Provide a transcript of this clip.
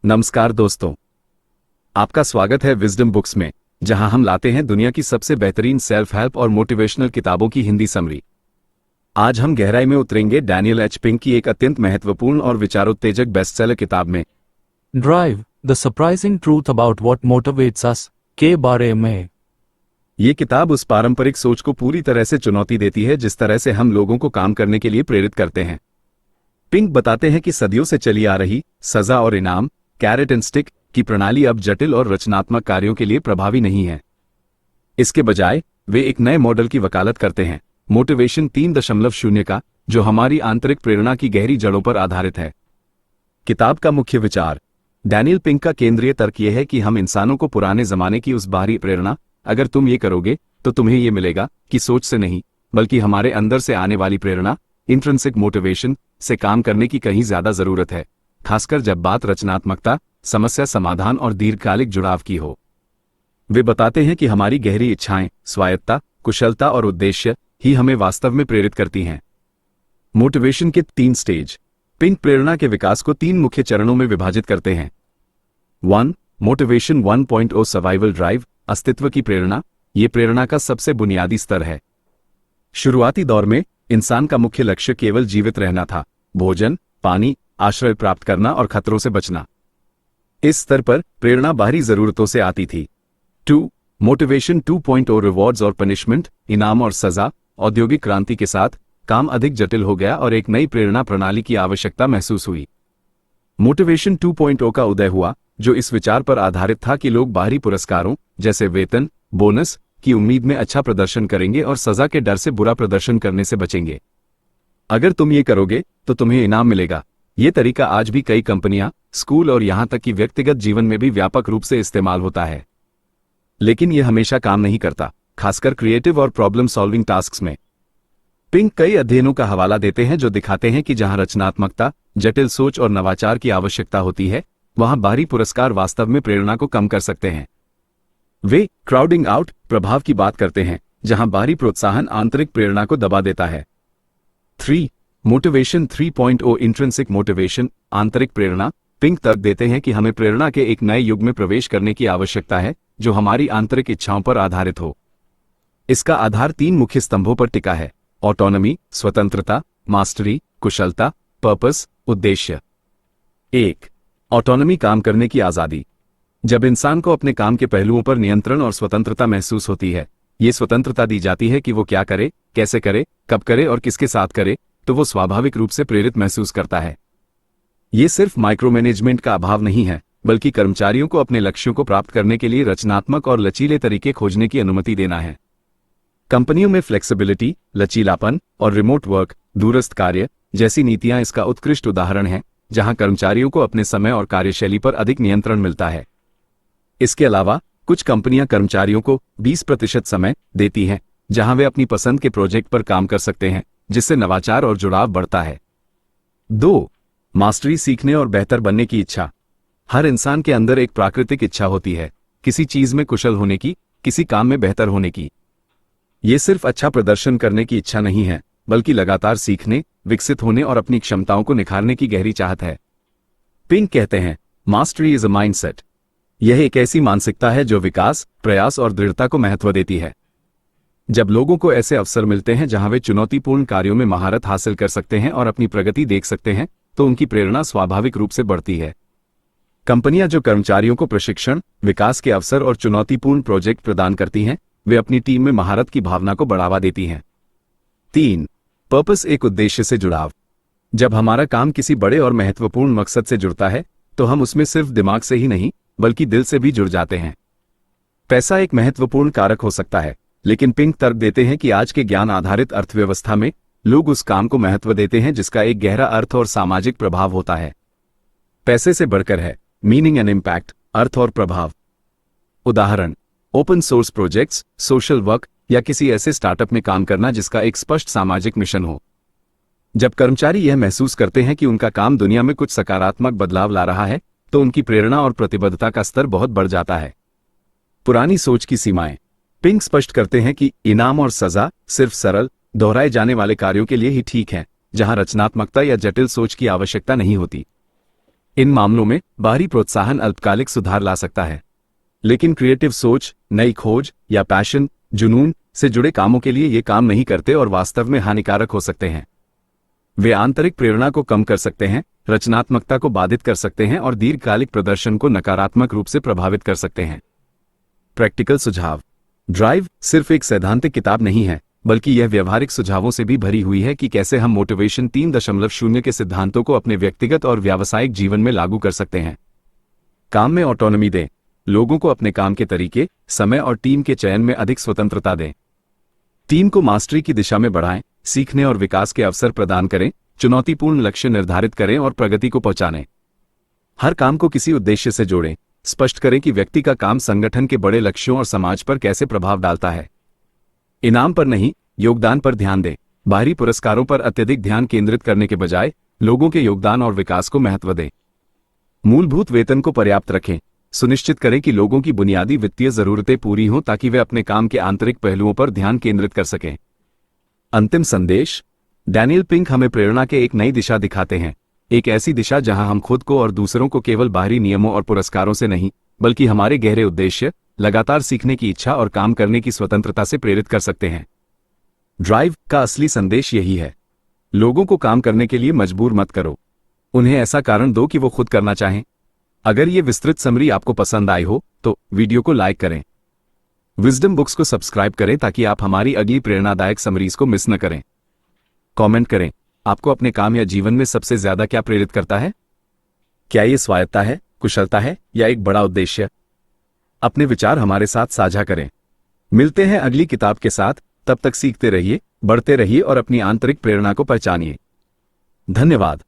नमस्कार दोस्तों, आपका स्वागत है विजडम बुक्स में, जहां हम लाते हैं दुनिया की सबसे बेहतरीन सेल्फ हेल्प और मोटिवेशनल किताबों की हिंदी समरी। आज हम गहराई में उतरेंगे डैनियल एच पिंक की एक अत्यंत महत्वपूर्ण और विचारोत्तेजक बेस्टसेलर किताब में, drive the surprising truth about what motivates अस के बारे में। ये किताब उस पारंपरिक सोच को पूरी तरह से चुनौती देती है जिस तरह से हम लोगों को काम करने के लिए प्रेरित करते हैं। पिंक बताते हैं कि सदियों से चली आ रही सजा और इनाम, कैरेट एंड स्टिक की प्रणाली अब जटिल और रचनात्मक कार्यों के लिए प्रभावी नहीं है। इसके बजाय वे एक नए मॉडल की वकालत करते हैं, मोटिवेशन 3.0 का, जो हमारी आंतरिक प्रेरणा की गहरी जड़ों पर आधारित है। किताब का मुख्य विचार, डैनियल पिंक का केंद्रीय तर्क यह है कि हम इंसानों को पुराने जमाने की उस बाहरी प्रेरणा, अगर तुम ये करोगे तो तुम्हें ये मिलेगा, की सोच से नहीं, बल्कि हमारे अंदर से आने वाली प्रेरणा, इंट्रिंसिक मोटिवेशन से काम करने की कहीं ज्यादा जरूरत है, खासकर जब बात रचनात्मकता, समस्या समाधान और दीर्घकालिक जुड़ाव की हो। वे बताते हैं कि हमारी गहरी इच्छाएं, स्वायत्ता, कुशलता और उद्देश्य ही हमें वास्तव में प्रेरित करती हैं। मोटिवेशन के 3 स्टेज। पिंक प्रेरणा के विकास को 3 मुख्य चरणों में विभाजित करते हैं। 1. मोटिवेशन 1.0 सर्वाइवल ड्राइव, अस्तित्व की प्रेरणा। ये प्रेरणा का सबसे बुनियादी स्तर है। शुरुआती दौर में इंसान का मुख्य लक्ष्य केवल जीवित रहना था, भोजन, पानी, आश्रय प्राप्त करना और खतरों से बचना। इस स्तर पर प्रेरणा बाहरी जरूरतों से आती थी। 2. मोटिवेशन 2.0 रिवॉर्ड्स और पनिशमेंट, इनाम और सजा। औद्योगिक क्रांति के साथ काम अधिक जटिल हो गया और एक नई प्रेरणा प्रणाली की आवश्यकता महसूस हुई। मोटिवेशन 2.0 का उदय हुआ, जो इस विचार पर आधारित था कि लोग बाहरी पुरस्कारों जैसे वेतन, बोनस की उम्मीद में अच्छा प्रदर्शन करेंगे और सजा के डर से बुरा प्रदर्शन करने से बचेंगे। अगर तुम ये करोगे तो तुम्हें इनाम मिलेगा। ये तरीका आज भी कई कंपनियां, स्कूल और यहां तक कि व्यक्तिगत जीवन में भी व्यापक रूप से इस्तेमाल होता है। लेकिन यह हमेशा काम नहीं करता, खासकर क्रिएटिव और प्रॉब्लम सॉल्विंग टास्क्स में। पिंक कई अध्ययनों का हवाला देते हैं जो दिखाते हैं कि जहां रचनात्मकता, जटिल सोच और नवाचार की आवश्यकता होती है, वहां बाहरी पुरस्कार वास्तव में प्रेरणा को कम कर सकते हैं। वे क्राउडिंग आउट प्रभाव की बात करते हैं, जहां बाहरी प्रोत्साहन आंतरिक प्रेरणा को दबा देता है। 3. मोटिवेशन 3.0 इंट्रिंसिक मोटिवेशन, आंतरिक प्रेरणा। पिंक तर्क देते हैं कि हमें प्रेरणा के एक नए युग में प्रवेश करने की आवश्यकता है, जो हमारी आंतरिक इच्छाओं पर आधारित हो। इसका आधार 3 मुख्य स्तंभों पर टिका है: ऑटोनॉमी, स्वतंत्रता; मास्टरी, कुशलता; पर्पस, उद्देश्य। 1. ऑटोनॉमी, काम करने की आजादी। जब इंसान को अपने काम के पहलुओं पर नियंत्रण और स्वतंत्रता महसूस होती है, ये स्वतंत्रता दी जाती है कि वो क्या करे, कैसे करे, कब करे और किसके साथ करे, तो वो स्वाभाविक रूप से प्रेरित महसूस करता है। ये सिर्फ माइक्रो मैनेजमेंट का अभाव नहीं है, बल्कि कर्मचारियों को अपने लक्ष्यों को प्राप्त करने के लिए रचनात्मक और लचीले तरीके खोजने की अनुमति देना है। कंपनियों में फ्लेक्सिबिलिटी, लचीलापन और रिमोट वर्क, दूरस्थ कार्य जैसी नीतियां इसका उत्कृष्ट उदाहरण हैं, जहां कर्मचारियों को अपने समय और कार्यशैली पर अधिक नियंत्रण मिलता है। इसके अलावा कुछ कंपनियां कर्मचारियों को 20% समय देती हैं, जहां वे अपनी पसंद के प्रोजेक्ट पर काम कर सकते हैं, जिससे नवाचार और जुड़ाव बढ़ता है। 2. मास्टरी, सीखने और बेहतर बनने की इच्छा। हर इंसान के अंदर एक प्राकृतिक इच्छा होती है, किसी चीज में कुशल होने की, किसी काम में बेहतर होने की। ये सिर्फ अच्छा प्रदर्शन करने की इच्छा नहीं है, बल्कि लगातार सीखने, विकसित होने और अपनी क्षमताओं को निखारने की गहरी चाहत है। पिंक कहते हैं, मास्टरी इज अ माइंडसेट। यह एक ऐसी मानसिकता है जो विकास, प्रयास और दृढ़ता को महत्व देती है। जब लोगों को ऐसे अवसर मिलते हैं जहां वे चुनौतीपूर्ण कार्यों में महारत हासिल कर सकते हैं और अपनी प्रगति देख सकते हैं, तो उनकी प्रेरणा स्वाभाविक रूप से बढ़ती है। कंपनियां जो कर्मचारियों को प्रशिक्षण, विकास के अवसर और चुनौतीपूर्ण प्रोजेक्ट प्रदान करती हैं, वे अपनी टीम में महारत की भावना को बढ़ावा देती हैं। 3. पर्पस, एक उद्देश्य से जुड़ाव। जब हमारा काम किसी बड़े और महत्वपूर्ण मकसद से जुड़ता है, तो हम उसमें सिर्फ दिमाग से ही नहीं, बल्कि दिल से भी जुड़ जाते हैं। पैसा एक महत्वपूर्ण कारक हो सकता है, लेकिन पिंक तर्क देते हैं कि आज के ज्ञान आधारित अर्थव्यवस्था में लोग उस काम को महत्व देते हैं जिसका एक गहरा अर्थ और सामाजिक प्रभाव होता है। पैसे से बढ़कर है मीनिंग एंड इम्पैक्ट, अर्थ और प्रभाव। उदाहरण, open source projects, social work या किसी ऐसे स्टार्टअप में काम करना जिसका एक स्पष्ट सामाजिक मिशन हो। जब कर्मचारी यह महसूस करते हैं कि उनका काम दुनिया में कुछ सकारात्मक बदलाव ला रहा है, तो उनकी प्रेरणा और प्रतिबद्धता का स्तर बहुत बढ़ जाता है। पुरानी सोच की सीमाएं। पिंक स्पष्ट करते हैं कि इनाम और सजा सिर्फ सरल, दोहराए जाने वाले कार्यों के लिए ही ठीक हैं, जहां रचनात्मकता या जटिल सोच की आवश्यकता नहीं होती। इन मामलों में बाहरी प्रोत्साहन अल्पकालिक सुधार ला सकता है, लेकिन क्रिएटिव सोच, नई खोज या पैशन, जुनून से जुड़े कामों के लिए ये काम नहीं करते और वास्तव में हानिकारक हो सकते हैं। वे आंतरिक प्रेरणा को कम कर सकते हैं, रचनात्मकता को बाधित कर सकते हैं और दीर्घकालिक प्रदर्शन को नकारात्मक रूप से प्रभावित कर सकते हैं। प्रैक्टिकल सुझाव। ड्राइव सिर्फ एक सैद्धांतिक किताब नहीं है, बल्कि यह व्यवहारिक सुझावों से भी भरी हुई है कि कैसे हम मोटिवेशन 3.0 के सिद्धांतों को अपने व्यक्तिगत और व्यावसायिक जीवन में लागू कर सकते हैं। काम में ऑटोनॉमी दें। लोगों को अपने काम के तरीके, समय और टीम के चयन में अधिक स्वतंत्रता दें। टीम को मास्टरी की दिशा में बढ़ाएं, सीखने और विकास के अवसर प्रदान करें, चुनौतीपूर्ण लक्ष्य निर्धारित करें और प्रगति को पहुंचाने। हर काम को किसी उद्देश्य से जोड़ें। स्पष्ट करें कि व्यक्ति का काम संगठन के बड़े लक्ष्यों और समाज पर कैसे प्रभाव डालता है। इनाम पर नहीं, योगदान पर ध्यान दें। बाहरी पुरस्कारों पर अत्यधिक ध्यान केंद्रित करने के बजाय लोगों के योगदान और विकास को महत्व दें। मूलभूत वेतन को पर्याप्त रखें। सुनिश्चित करें कि लोगों की बुनियादी वित्तीय जरूरतें पूरी हों ताकि वे अपने काम के आंतरिक पहलुओं पर ध्यान केंद्रित कर सकें। अंतिम संदेश। डैनियल पिंक हमें प्रेरणा के एक नई दिशा दिखाते हैं, एक ऐसी दिशा जहां हम खुद को और दूसरों को केवल बाहरी नियमों और पुरस्कारों से नहीं, बल्कि हमारे गहरे उद्देश्य, लगातार सीखने की इच्छा और काम करने की स्वतंत्रता से प्रेरित कर सकते हैं। ड्राइव का असली संदेश यही है। लोगों को काम करने के लिए मजबूर मत करो, उन्हें ऐसा कारण दो कि वो खुद करना चाहें। अगर ये विस्तृत समरी आपको पसंद आई हो तो वीडियो को लाइक करें। विजडम बुक्स को सब्सक्राइब करें ताकि आप हमारी अगली प्रेरणादायक समरीज को मिस न करें। कमेंट करें, आपको अपने काम या जीवन में सबसे ज्यादा क्या प्रेरित करता है? क्या ये स्वायत्तता है, कुशलता है या एक बड़ा उद्देश्य? अपने विचार हमारे साथ साझा करें। मिलते हैं अगली किताब के साथ। तब तक सीखते रहिए, बढ़ते रहिए और अपनी आंतरिक प्रेरणा को पहचानिए। धन्यवाद।